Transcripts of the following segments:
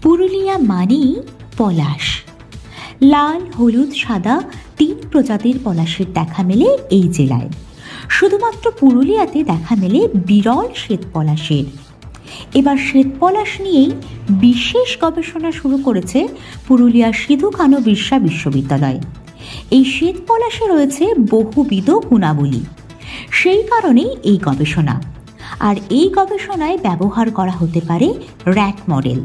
পুরুলিয়া মানেই পলাশ। লাল, হলুদ, সাদা 3 প্রজাতির পলাশের দেখা মেলে এই জেলায়। শুধুমাত্র পুরুলিয়াতে দেখা মেলে বিরল শ্বেত পলাশের। এবার শ্বেত পলাশ নিয়েই বিশেষ গবেষণা শুরু করেছে পুরুলিয়ার সিধু কানু বিরসা বিশ্ববিদ্যালয়। এই শ্বেত পলাশে রয়েছে বহুবিধ গুণাবলী, সেই কারণেই এই গবেষণা। আর এই গবেষণায় ব্যবহার করা হতে পারে র্যাট মডেল।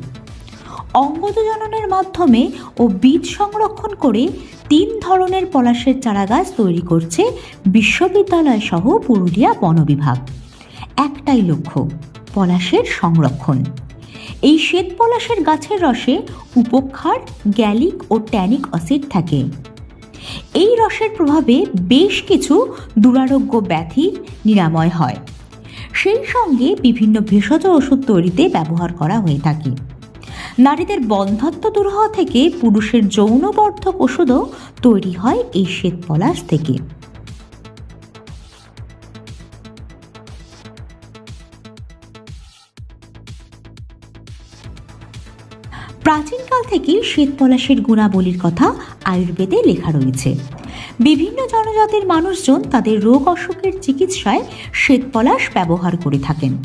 অঙ্গজননের মাধ্যমে ও বীজ সংরক্ষণ করে 3 ধরনের পলাশের চারাগাছ তৈরি করছে বিশ্ববিদ্যালয় সহ পুরুলিয়া বন বিভাগ। একটাই লক্ষ্য, পলাশের সংরক্ষণ। এই শ্বেত পলাশের গাছের রসে উপক্ষার, গ্যালিক ও ট্যানিক অ্যাসিড থাকে। এই রসের প্রভাবে বেশ কিছু দুরারোগ্য ব্যাধির নিরাময় হয়। সেই সঙ্গে বিভিন্ন ভেষজ ওষুধ তৈরিতে ব্যবহার করা হয়ে থাকে। নারীদের বন্ধ্যত্ব দূর হওয়া থেকে পুরুষের যৌনবর্ধক ওষুধও তৈরি হয় এই শ্বেত পলাশ থেকে। প্রাচীনকাল থেকেই শ্বেত পলাশের গুণাবলীর কথা আয়ুর্বেদে লেখা রয়েছে। বিভিন্ন জনজাতির মানুষজন তাদের রোগ অসুখের চিকিৎসায় শ্বেত পলাশ ব্যবহার করে থাকেন।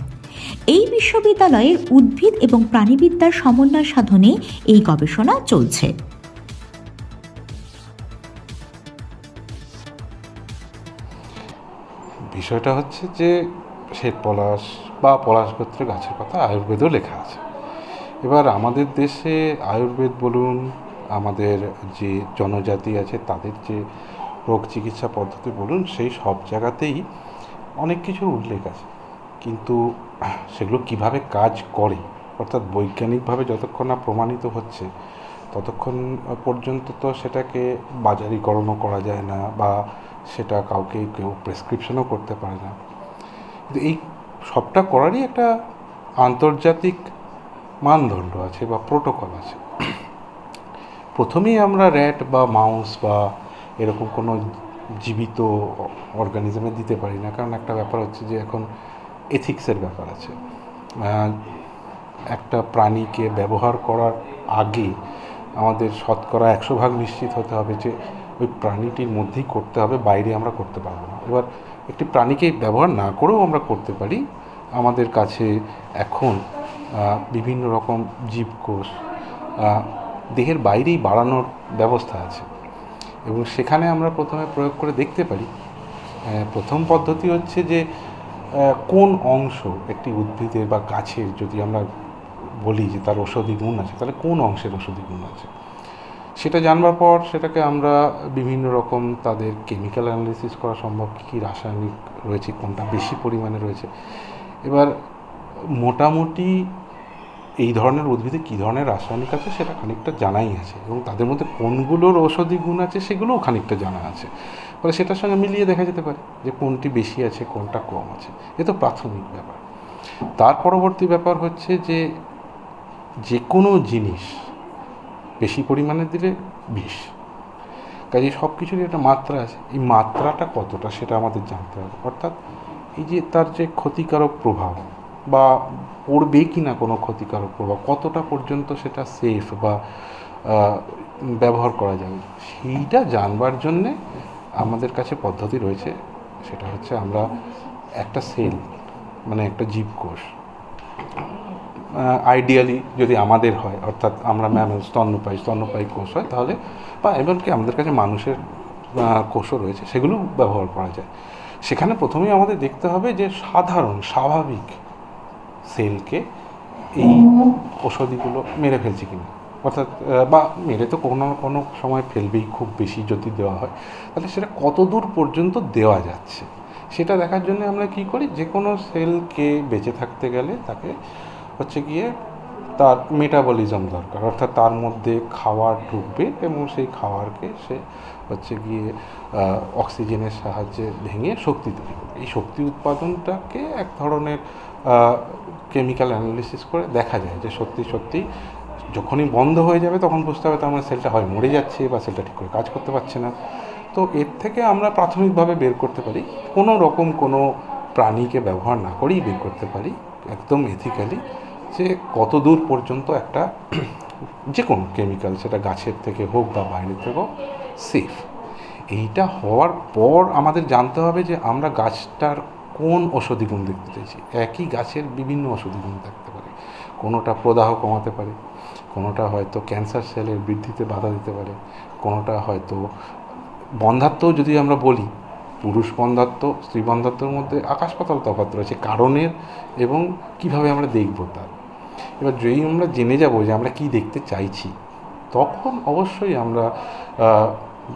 এই বিশ্ববিদ্যালয়ের উদ্ভিদ এবং প্রাণীবিদ্যার সমন্বয় সাধনে এই গবেষণা চলছে। বিষয়টা হচ্ছে যে শ্বেত পলাশ বা পলাশ গোত্রের গাছের কথা আয়ুর্বেদেও লেখা আছে। এবার আমাদের দেশে আয়ুর্বেদ বলুন, আমাদের যে জনজাতি আছে তাদের যে রোগ চিকিৎসা পদ্ধতি বলুন, সেই সব জায়গাতেই অনেক কিছুর উল্লেখ আছে। কিন্তু সেগুলো কিভাবে কাজ করে, অর্থাৎ বৈজ্ঞানিকভাবে যতক্ষণ না প্রমাণিত হচ্ছে ততক্ষণ পর্যন্ত তো সেটাকে বাজারিকরণও করা যায় না, বা সেটা কাউকে কেউ প্রেসক্রিপশনও করতে পারে না। কিন্তু এই সবটা করারই একটা আন্তর্জাতিক মানদণ্ড আছে বা প্রোটোকল আছে। প্রথমেই আমরা র্যাট বা মাউস বা এরকম কোনো জীবিত অর্গানিজমে দিতে পারি না, কারণ একটা ব্যাপার হচ্ছে যে এখন এথিক্সের ব্যাপার আছে। একটা প্রাণীকে ব্যবহার করার আগে আমাদের শতকরা 100% নিশ্চিত হতে হবে যে ওই প্রাণীটির মধ্যেই করতে হবে, বাইরে আমরা করতে পারবো না। এবার একটি প্রাণীকে ব্যবহার না করেও আমরা করতে পারি। আমাদের কাছে এখন বিভিন্ন রকম জীবকোষ দেহের বাইরেই বাড়ানোর ব্যবস্থা আছে, এবং সেখানে আমরা প্রথমে প্রয়োগ করে দেখতে পারি। প্রথম পদ্ধতি হচ্ছে যে কোন অংশ একটি উদ্ভিদের বা গাছের, যদি আমরা বলি যে তার ঔষধি গুণ আছে, তাহলে কোন অংশের ঔষধি গুণ আছে সেটা জানবার পর সেটাকে আমরা বিভিন্ন রকম তাদের কেমিক্যাল অ্যানালিসিস করা সম্ভব, কী রাসায়নিক রয়েছে, কোনটা বেশি পরিমাণে রয়েছে। এবার মোটামুটি এই ধরনের উদ্ভিদে কী ধরনের রাসায়নিক আছে সেটা খানিকটা জানাই আছে, এবং তাদের মধ্যে কোনগুলোর ঔষধি গুণ আছে সেগুলোও খানিকটা জানা আছে। ফলে সেটার সঙ্গে মিলিয়ে দেখা যেতে পারে যে কোনটি বেশি আছে, কোনটা কম আছে। এ তো প্রাথমিক ব্যাপার। তার পরবর্তী ব্যাপার হচ্ছে যে যে কোনো জিনিস বেশি পরিমাণে দিলে বিষ, কাজে সব কিছুরই একটা মাত্রা আছে। এই মাত্রাটা কতটা সেটা আমাদের জানতে হবে। অর্থাৎ এই যে তার যে ক্ষতিকারক প্রভাব বা পড়বে কি না কোনো ক্ষতিকারক প্রভাব, কতটা পর্যন্ত সেটা সেফ বা ব্যবহার করা যাবে, সেইটা জানবার জন্যে আমাদের কাছে পদ্ধতি রয়েছে। সেটা হচ্ছে আমরা একটা সেল, মানে একটা জীবকোষ, আইডিয়ালি যদি আমাদের হয়, অর্থাৎ আমরা ম্যামেল স্তন্যপায়ী কোষ হয় তাহলে, বা এমনকি আমাদের কাছে মানুষের কোষও রয়েছে, সেগুলো ব্যবহার করা যায়। সেখানে প্রথমেই আমাদের দেখতে হবে যে সাধারণ স্বাভাবিক সেলকে এই ওষুধগুলো মেরে ফেলছে কিনা, অর্থাৎ বা মেরে তো কোনো না কোনো সময় ফেলবেই, খুব বেশি যদি দেওয়া হয় তাহলে সেটা কত দূর পর্যন্ত দেওয়া যাচ্ছে সেটা দেখার জন্য আমরা কী করি, যে কোনো সেলকে বেঁচে থাকতে গেলে তাকে হচ্ছে গিয়ে তার মেটাবলিজম দরকার, অর্থাৎ তার মধ্যে খাবার ঢুকবে এবং সেই খাবারকে সে হচ্ছে গিয়ে অক্সিজেনের সাহায্যে ভেঙে শক্তি তৈরি করবে। এই শক্তি উৎপাদনটাকে এক ধরনের কেমিক্যাল অ্যানালিসিস করে দেখা যায় যে সত্যি যখনই বন্ধ হয়ে যাবে তখন বুঝতে হবে তার মানে সেলটা হয় মরে যাচ্ছে বা সেলটা ঠিক করে কাজ করতে পারছে না। তো এর থেকে আমরা প্রাথমিকভাবে বের করতে পারি, কোনো রকম কোনো প্রাণীকে ব্যবহার না করেই বের করতে পারি একদম এথিক্যালি, যে কত দূর পর্যন্ত একটা যে কোনো কেমিক্যাল, সেটা গাছের থেকে হোক বা বাইরে থেকে হোক, সেফ। এইটা হওয়ার পর আমাদের জানতে হবে যে আমরা গাছটার কোন ঔষধি গুণ দেখতে চাইছি। একই গাছের বিভিন্ন ঔষধি গুণ থাকতে পারে, কোনোটা প্রদাহ কমাতে পারে, কোনোটা হয়তো ক্যান্সার সেলের বৃদ্ধিতে বাধা দিতে পারে, কোনোটা হয়তো বন্ধ্যাত্বও যদি আমরা বলি, পুরুষ বন্ধ্যাত্ব স্ত্রী বন্ধ্যাত্বর মধ্যে আকাশ পাতাল তফাৎ রয়েছে কারণের এবং কিভাবে আমরা দেখব তার। এবার যেই আমরা জেনে যাব যে আমরা কি দেখতে চাইছি, তখন অবশ্যই আমরা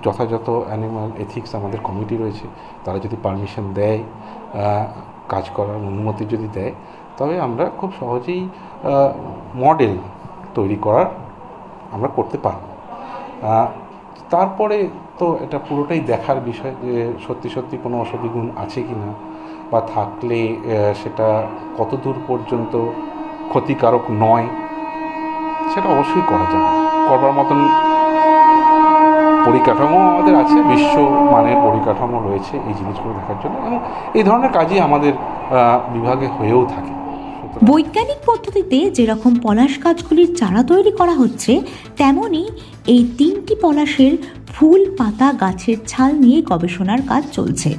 যথাযথ অ্যানিমাল এথিক্স আমাদের কমিটি রয়েছে, তারা যদি পারমিশন দেয়, কাজ করার অনুমতি যদি দেয়, তবে আমরা খুব সহজেই মডেল তৈরি করার আমরা করতে পারব। তারপরে তো এটা পুরোটাই দেখার বিষয় যে সত্যি সত্যি কোনো ঔষধি গুণ আছে কি না, বা থাকলে সেটা কত দূর পর্যন্ত ক্ষতিকারক নয়, সেটা অবশ্যই করা যাবে। করবার মতন পরিকাঠামো আমাদের আছে, বিশ্বমানের পরিকাঠামো রয়েছে এই জিনিসগুলো দেখার জন্য, এবং এই ধরনের কাজই আমাদের বিভাগে হয়েও থাকে। বৈজ্ঞানিক পদ্ধতিতে যেরকম পলাশ গাছগুলির চারা তৈরি করা হচ্ছে, তেমনই এই 3টি পলাশের ফুল পাতা গাছের ছাল নিয়ে গবেষণার কাজ চলছে।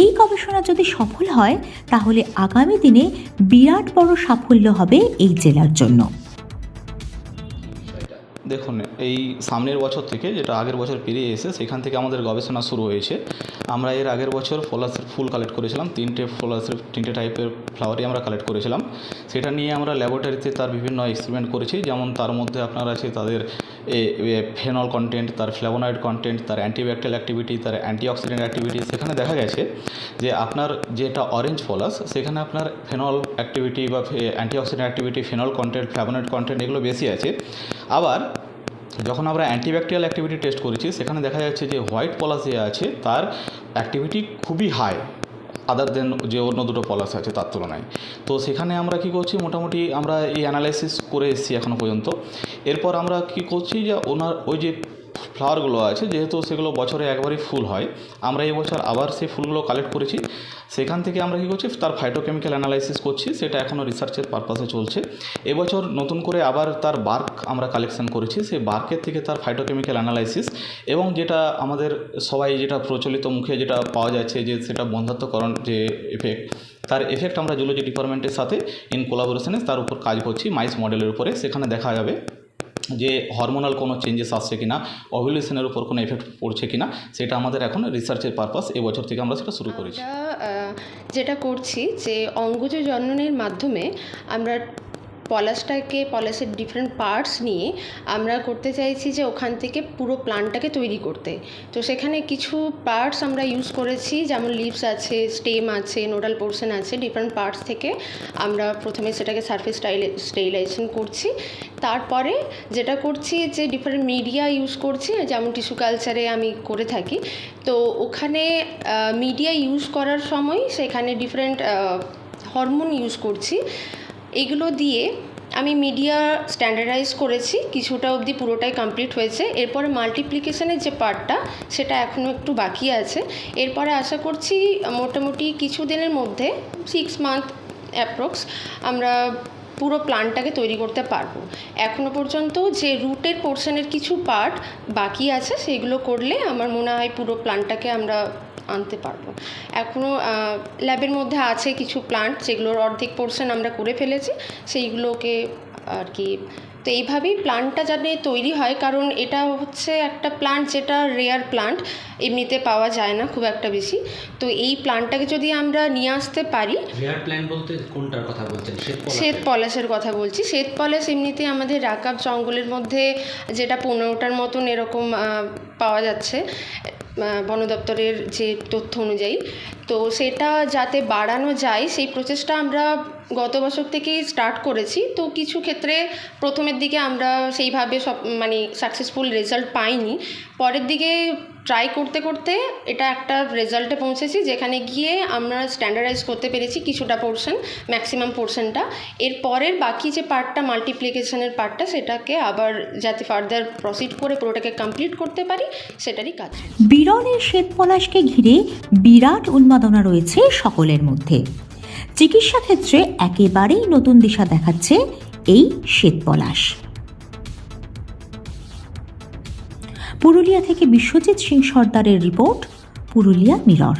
এই গবেষণা যদি সফল হয়, তাহলে আগামী দিনে বিরাট বড় সাফল্য হবে এই জেলার জন্য। দেখুন, এই সামনের বছর থেকে, যেটা আগের বছর পেরিয়ে এসে, সেখান থেকে আমাদের গবেষণা শুরু হয়েছে। আমরা এর আগের বছর পলাশের ফুল কালেক্ট করেছিলাম, 3টে টাইপের ফ্লাওয়ারই আমরা কালেক্ট করেছিলাম। সেটা নিয়ে আমরা ল্যাবরেটরিতে তার বিভিন্ন এক্সপেরিমেন্ট করেছি, যেমন তার মধ্যে আপনার আছে তাদের ফেনল কন্টেন্ট, তার ফ্ল্যাভোনয়েড কন্টেন্ট, তার অ্যান্টিব্যাকটেরিয়াল অ্যাক্টিভিটি, তার অ্যান্টিঅক্সিডেন্ট অ্যাক্টিভিটি। সেখানে দেখা গেছে যে আপনার যেটা অরেঞ্জ পলাশ, সেখানে আপনার ফেনল অ্যাক্টিভিটি বা antioxidant activity, phenol content, flavonoid content এগুলো বেশি আছে। আবার যখন আমরা অ্যান্টিব্যাকটেরিয়াল অ্যাক্টিভিটি টেস্ট করেছি, সেখানে দেখা যাচ্ছে যে হোয়াইট পলাশ যে আছে তার অ্যাক্টিভিটি খুবই হাই, আদার দেন যে অন্য দুটো পলাশ আছে তার তুলনায়। তো সেখানে আমরা কি করছি, মোটামুটি আমরা এই অ্যানালাইসিস করে এসেছি এখনও পর্যন্ত। এরপর আমরা কি করছি যে ওনার ওই যে ফ্লাওয়ারগুলো আছে, যেহেতু সেগুলো বছরে একবারই ফুল হয়, আমরা এই বছর আবার সেই ফুলগুলো কালেক্ট করেছি। সেখান থেকে আমরা কী করছি, তার ফাইটোকেমিক্যাল অ্যানালাইসিস করছি, সেটা এখনও রিসার্চের পারপাসে চলছে। এবছর নতুন করে আবার তার বার্ক আমরা কালেকশন করেছি, সেই বার্কের থেকে তার ফাইটোকেমিক্যাল অ্যানালাইসিস, এবং যেটা আমাদের সবাই যেটা প্রচলিত মুখে যেটা পাওয়া যাচ্ছে যে সেটা বন্ধ্যাত্বকরণ যে এফেক্ট, তার এফেক্ট আমরা জুলজি ডিপার্টমেন্টের সাথে ইন কোলাবোরেশনে তার উপর কাজ করছি, মাইস মডেলের উপরে। সেখানে দেখা যাবে যে হরমোনাল কোনো চেঞ্জেস আসছে কিনা, ওভুলেশনের উপর কোনো এফেক্ট পড়ছে কিনা, সেটা আমাদের এখন রিসার্চের পারপাস এবছর থেকে আমরা সেটা শুরু করেছি। যেটা করছি যে অঙ্গজ জননের মাধ্যমে আমরা পলাশের ডিফারেন্ট পার্টস নিয়ে আমরা করতে চাইছি যে ওখান থেকে পুরো প্লান্টটাকে তৈরি করতে। তো সেখানে কিছু পার্টস আমরা ইউজ করেছি, যেমন লিভস আছে, স্টেম আছে, নোডাল পোর্শন আছে, ডিফারেন্ট পার্টস থেকে আমরা প্রথমে সেটাকে সারফেস স্টেরিলাইজেশন করছি। তারপরে যেটা করছি যে ডিফারেন্ট মিডিয়া ইউজ করছি, যেমন টিস্যু কালচারে আমি করে থাকি। তো ওখানে মিডিয়া ইউজ করার সময় সেখানে ডিফারেন্ট হরমোন ইউজ করছি। এগুলো দিয়ে আমি মিডিয়া স্ট্যান্ডার্ডাইজ করেছি, কিছুটা অবধি পুরোটাই কমপ্লিট হয়েছে। এরপরে মাল্টিপ্লিকেশনের যে পার্টটা, সেটা এখনও একটু বাকি আছে। এরপরে আশা করছি মোটামুটি কিছুদিনের মধ্যে 6 মান্থ অ্যাপ্রক্স আমরা পুরো প্ল্যানটাকে তৈরি করতে পারবো। এখনও পর্যন্ত যে রুটের পোর্শনের কিছু পার্ট বাকি আছে, সেগুলো করলে আমার মনে হয় পুরো প্ল্যানটাকে আমরা আনতে পারবো। এখনও ল্যাবের মধ্যে আছে কিছু প্লান্ট, যেগুলোর অর্ধেক পোর্শন আমরা করে ফেলেছি, সেইগুলোকে আর কি। তো এইভাবেই প্লান্টটা যাতে তৈরি হয়, কারণ এটা হচ্ছে একটা প্লান্ট যেটা রেয়ার প্লান্ট, এমনিতে পাওয়া যায় না খুব একটা বেশি। তো এই প্লান্টটাকে যদি আমরা নিয়ে আসতে পারি। রেয়ার প্ল্যান্ট বলতে কোনটার কথা বলছেন? শ্বেত পলাশের কথা বলছি। শ্বেত পলাশ এমনিতে আমাদের রাকাব জঙ্গলের মধ্যে যেটা 15টার মতন এরকম পাওয়া যাচ্ছে বন দপ্তরের যে তথ্য অনুযায়ী। তো সেটা যাতে বাড়ানো যায়, সেই প্রচেষ্টা আমরা গত বছর থেকেই স্টার্ট করেছি। তো কিছু ক্ষেত্রে প্রথমের দিকে আমরা সেইভাবে সাকসেসফুল রেজাল্ট পাইনি। পরের দিকে ট্রাই করতে করতে এটা একটা রেজাল্টে পৌঁছেছি, যেখানে গিয়ে আমরা স্ট্যান্ডার্ডাইজ করতে পেরেছি কিছুটা পোর্শন, ম্যাক্সিমাম পোর্শনটা। এর পরের বাকি যে পার্টটা, মাল্টিপ্লিকেশনের পার্টটা, সেটাকে আবার যাতে ফার্দার প্রসিড করে পুরোটাকে কমপ্লিট করতে পারি, সেটারই কাজ। বিরলের শ্বেত পলাশকে ঘিরে বিরাট উন্মাদনা রয়েছে সকলের মধ্যে। চিকিৎসা ক্ষেত্রে একেবারেই নতুন দিশা দেখাচ্ছে এই শ্বেত পলাশ। পুরুলিয়া থেকে বিশ্বজিৎ সিং সর্দারের রিপোর্ট, পুরুলিয়া মিরর।